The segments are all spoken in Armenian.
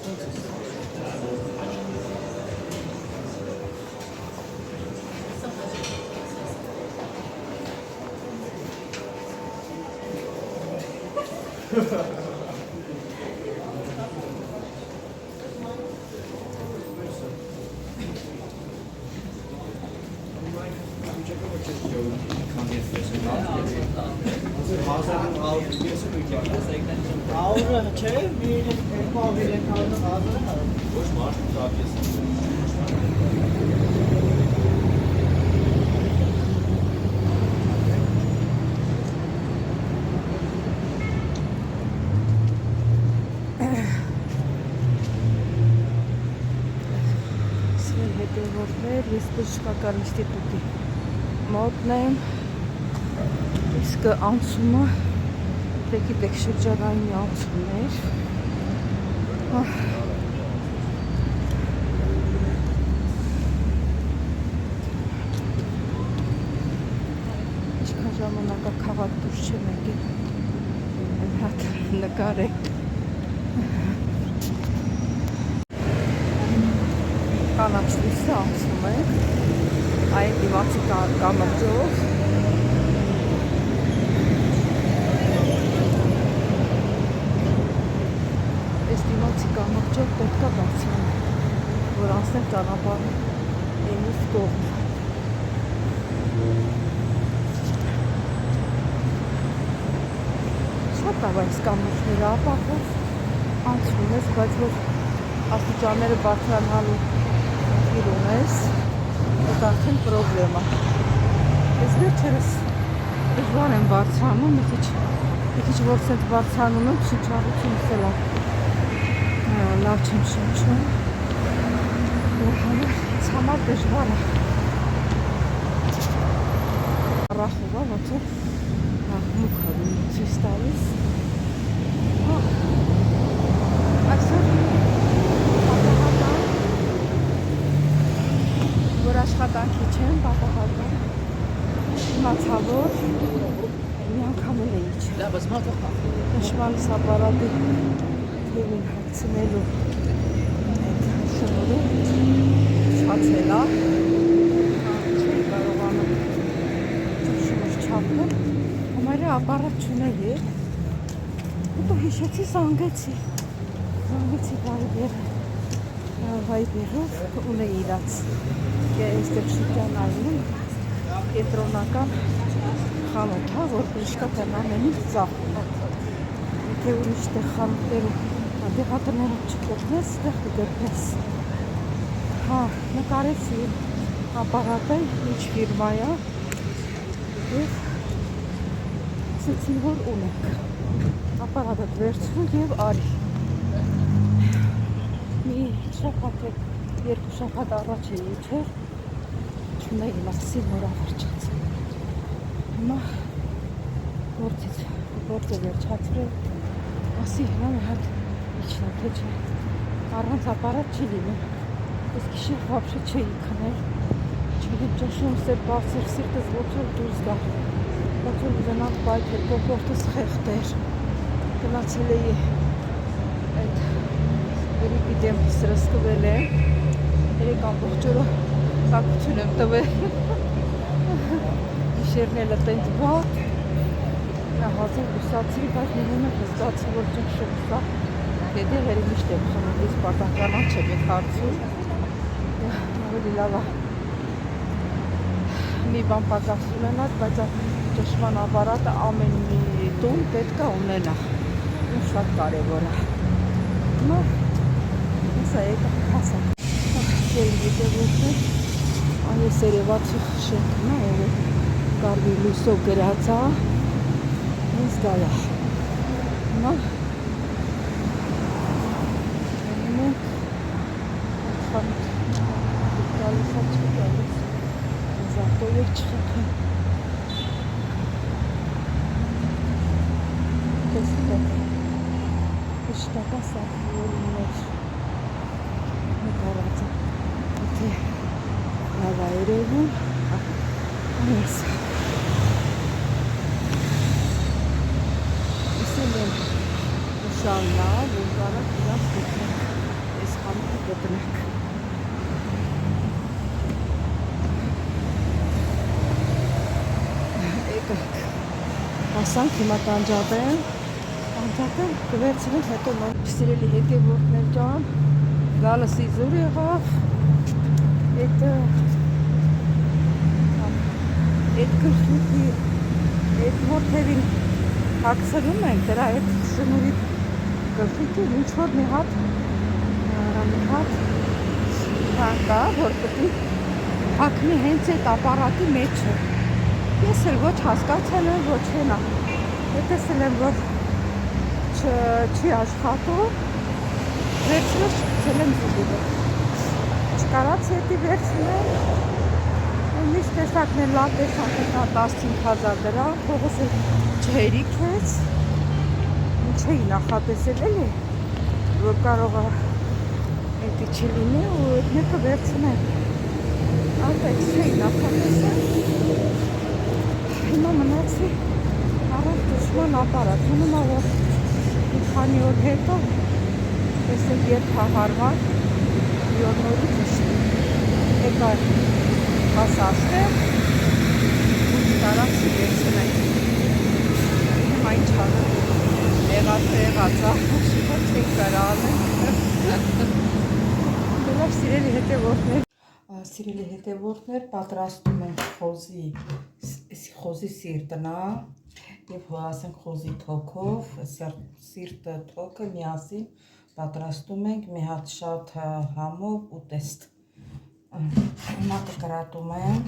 Ağır şey, bir muhabirle kaldı ağzına kaldı. Boş maaş müsabakası. Հետևորդներ, ես բժշկական ինստիտուտի մոտն եմ, իսկ անցումը, դե գիտեք շրջանային անցումներ, ինչքան ժամանակա քաղաք դուրս չեմ եկել, այն հատ նկարեք, կանաչ լույսը անցնում ենք, այն դիմացի կամրջով, այս դիմացի կամրջով պետք է բարձրանում, որ անցնենք ճանապարհը մյուս կողմ։ Շատ լավ այս կամրջները ապահով անցնում ես, բայց որ աստիճանները բարձրանալու ունես, այդ արդեն պրոբլեմա։ Ես վերջերս դժվար եմ բարձրանում, մի քիչ որս այդ բարձրանում եմ, շնչառությունս էլ լավ չեմ շնչում, ինձ համար դժվար է։ Առախովա, ոնց որ մուք է ցույց տալիս։ Այսօր որ աշխատանքի չեմ, պատահական իմացա, որ մի անգամ էլ էի նշմանս ապարատի թևին հագցնելու այդ շնորը շացել է, չի կարողանում շնոր չապել, համարյա ապարատ չունել էր, հետո հիշեցի զանգեցի վայբերով ունե իրաց այստեղ շրջանայում կենտրոնական խանութ, որ բժշկական ամենից ծախում է։ Եթե ուրիշ տեղ խանութներում դեղատներում չգտնես, տեղ կգտնես։ Նկարեցի ապարատը, ինչ ֆիրմա է, և ասեցին, որ ունենք։ Ապարատը վերցրու և արի։ Մի շաբաթ երկու շաբաթ առաջ էի իջել, չունեի իմացի նոր ավերջած։ Հիմա գործը վերջացրել, ասի հիմա մի հատ իջնեմ, թե չէ, առանց ապարատ չի լինում, ես գիշեր վաբշե չէի քնել, չգիտեմ ճաշում սեր բարձր սիրտս ոնց որ դուրս գա, ոնց որ ուզենամ պայթել, կոկորդս խեղդեր, գնացել էի այդ Երիպիդեմ սրսկվել է, երեք ամբողջ օրը տակություն եմ տվել, գիշերն էլ տենց վատ, հազար ուսացի, բայց մինում եմ զգացի, որ ճնշում սա, հետե հերի միշտ եմ խմում, ես պարտականան չեմ ետ հարցում, ավելի լավ է, մի բան պակաս ունենած, բայց ճշման ապարատը ամեն մի տուն պետք է ունենա, շատ կարևոր է, հիմա Սա եկա հասակ, սերի հետևորդներ, այս երևացի շենքն է, որ կարվի լույսով գրած է, ինձ դա է, հիմա մենք խանութ գալիս է չի գալիս, ինձ ավտոյով չխփեն, տեսքեք, հիշտակա սակվորներ, նկարածը, եթե լավ է երևում, այս իսել եմ նշաննա, որ կարակ իրաց գտնենք համը գտնենք։ Եկեք, հասանք հիմա տանջատեն, կվերցնենք հետո նոր սիրելի հետևորդներ ջան, գալը սիզուր եղավ, այդ գլխիկի, այդ որդևին հակսնում ենք, դրա այդ շնուրի գլխիկի ինչ-որ մի հատ կա, որ պտի հակնի հենց այդ ապարատի մեջը։ Ես էլ ոչ հասկացել եմ, ոչ հենա։ Հետեսել եմ, որ չի աշխատում, վերցնել շկցել եմ զուգիվը։ Չկարած հետի վերցնել, միշտ տեսակն է լավ տեսանք նա 15,000 դրամ, փողոս է չհերիքեց, չէի նախատեսել էլի, որ կարող է հետի չլինի ու այդ մեկը վերցնել։ Ատեք չէի նախատեսել, հիմա մնացի առանց դժման ապարատ, հնում որ մի քանի օր հետո տեսեք երբ հահարվար, մի օր նորից եկա հասաստեղ, ուչ տարացի վերցնենք, հիմա ինչ հանեմ, եղածա, շիպոտ չենք կարանենք, դելով սիրելի հետևորդներ, պատրաստում ենք խոզի սիրտնա և հոհասենք խոզի թոքով, սիրտը թոքը միասին պատրաստում ենք մի հատ շատ համով ու տեստ։ Հիմա կկրատում եմ,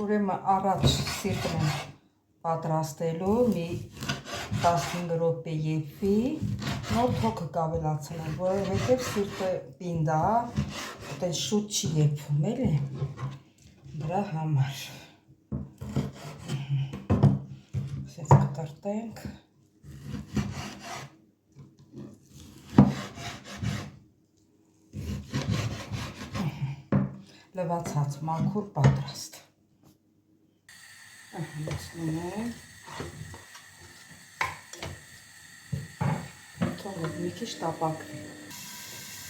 ուրեմն առաջ սիրտն եմ պատրաստելու, մի 15 րոպե եփվի, նոր թոքը կավելացնեմ, որովհետև սիրտը պինդ է, այդպես շուտ չի եփվում, էլի, դրա համար։ Սենց կտրտենք։ Լվացած մաքուր պատրաստ։ Լցնում եմ։ Թողնենք մի քիչ տապակվի։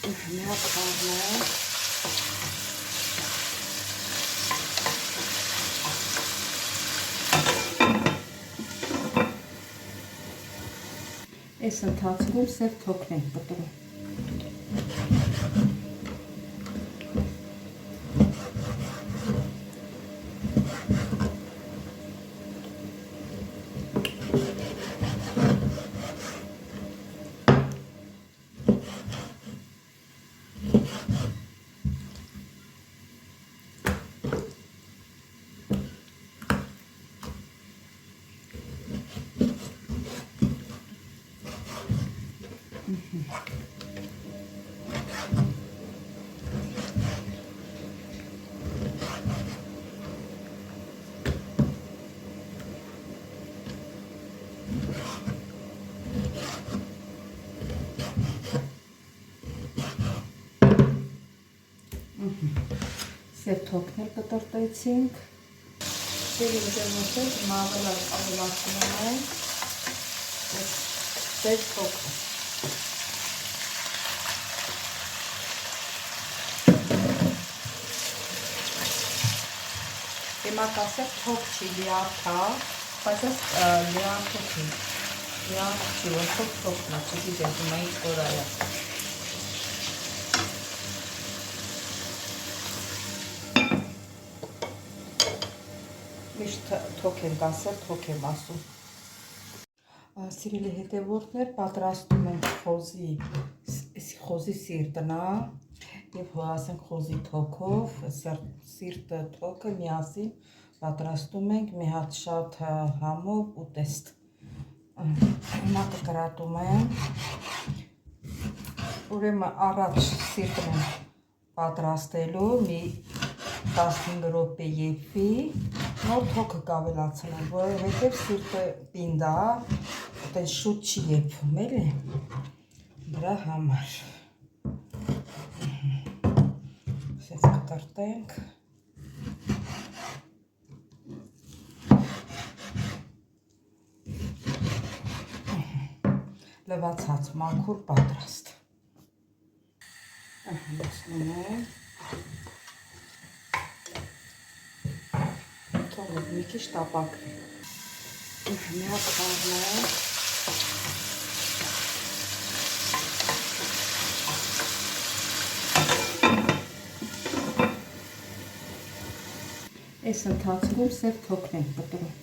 Մի հատ խառնեմ։ Այս ընթացքում սև թոքն ենք պտրում։ Սև թոքներ կտրտեցինք, սերի ուժեղոցեր հիմա ավելացնում ենք սև թոքը։ Հիմա կասեք թոք չի լիարդա, բայց ես լիարդոք չի, լիարդոք չի, որ թոքն է, չգիտեմ, հիմա ինչ որ այա։ Միշտ թոք ենք ասել, թոք եմ ասում։ Սիրելի հետևորդներ, պատրաստում ենք խոզի սիրտնա և հոհասենք խոզի թոքով, սիրտը թոքը միասին պատրաստում ենք մի հատ շատ համով ու տեստ։ Հիմա կկրատում եմ, ուրեմն առաջ սիրտն եմ պատրաստելու, մի 15 րոպե եփվի, նոր թոքը կավելացնեմ, որովհետև սիրտը պինդ է, այդպես շուտ չի եփվում, էլի, դրա համար։ Սենց կտրտենք։ Լվացած մաքուր պատրաստ։ Լցնում եմ։ Թողնենք մի քիչ տապակվի։ Մի հատ խառնեմ։ Այս ընթացքում սև թոքն ենք կտրում։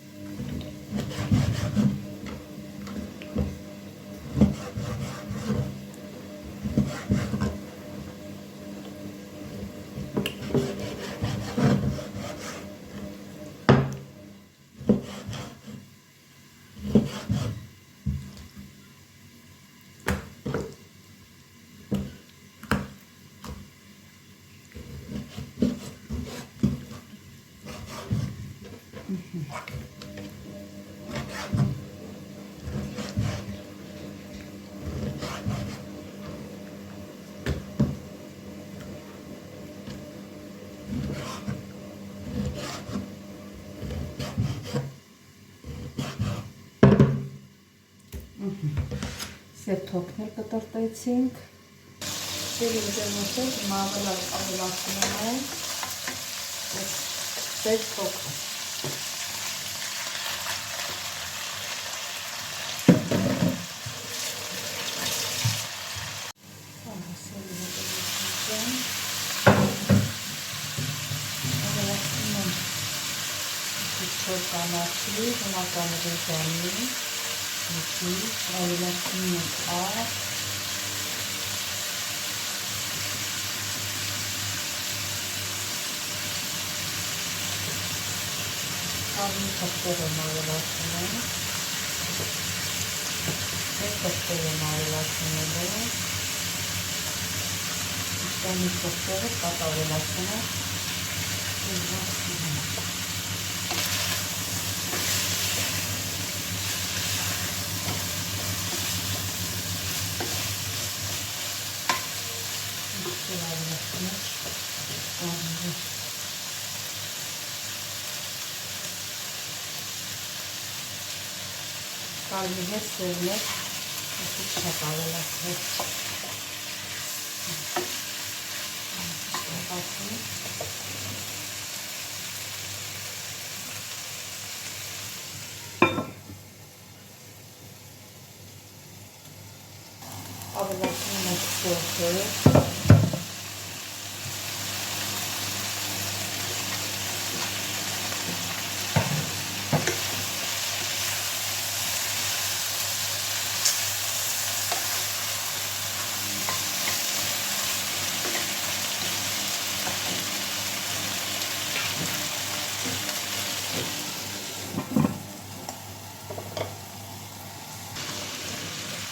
Սև թոքն էլ կտրտեցինք։ Սերի ուժենոսել հիմա ավելացնում ենք սև թոքը։ Չոր կանաչի, հնական ռեժանի, ավելացնում ենք աղ, Avni թղթերը մարելացնում ենք, այս թղթերը մարելացնում ենք, իստանի թղթերը կատ ավելացնում ենք, Կարմի հետ սերներ ասիք շատ ավելացնել։ Ավելացնում ենք սոուսը։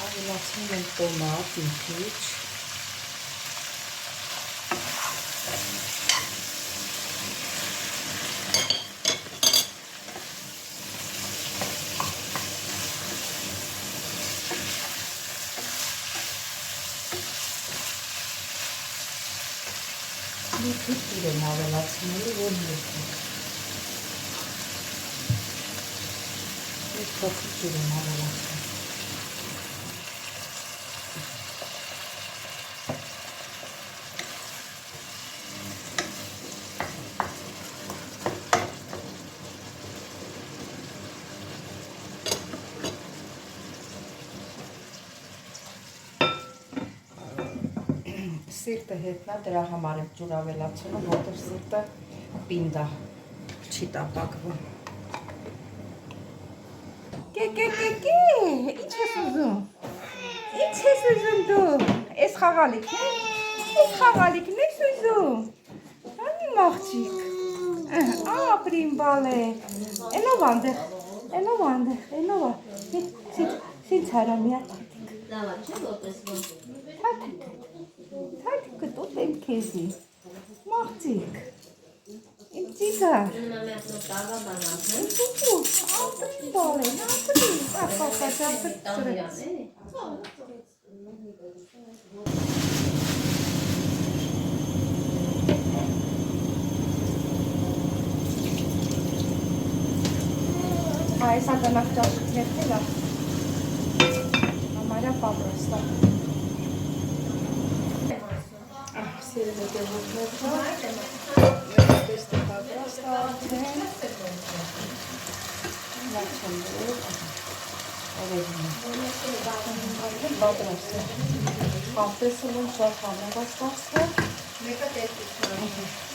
Ավելացնում ենք տոմատ մի քիչ։ Մի քիչ ջուր եմ ավելացնելու, որ մուտք։ Մի փոքր ջուր եմ ավելացնում։ Սիրտը հետնա դրա համար եմ ջուր ավելացնում, որտեղ սիրտը պինդ է, չի տապակվում։ Կե, ինչ ես ուզում։ Ինչ ես ուզում դու։ Էս խաղալիքն է։ Էս խաղալիքն ես ուզում։ Անի մաղջիկ։ Ապրին բալե։ Էնով անդեղ։ Սինց հարամիա թաթիկ։ Լավա չէ որպես Թաթիկ։ Թաթիկը տոտ եմ քեզի։ Մաղջիկ։ Իմ ծիգար։ Նամակը տավա բանալն Ու, ապրին բալե, ապրին։ Այս ականակ ճաշիկներն էլ համարյա պատրաստ է։ սիրելի դեպքեր, տեստը պատրաստ արդեն։ Լավ չեմ դրել, այդտեղ պատրաստ է։ Համտեսում եմ շատ համեղած ստացվել։ Մեկը տեսություն։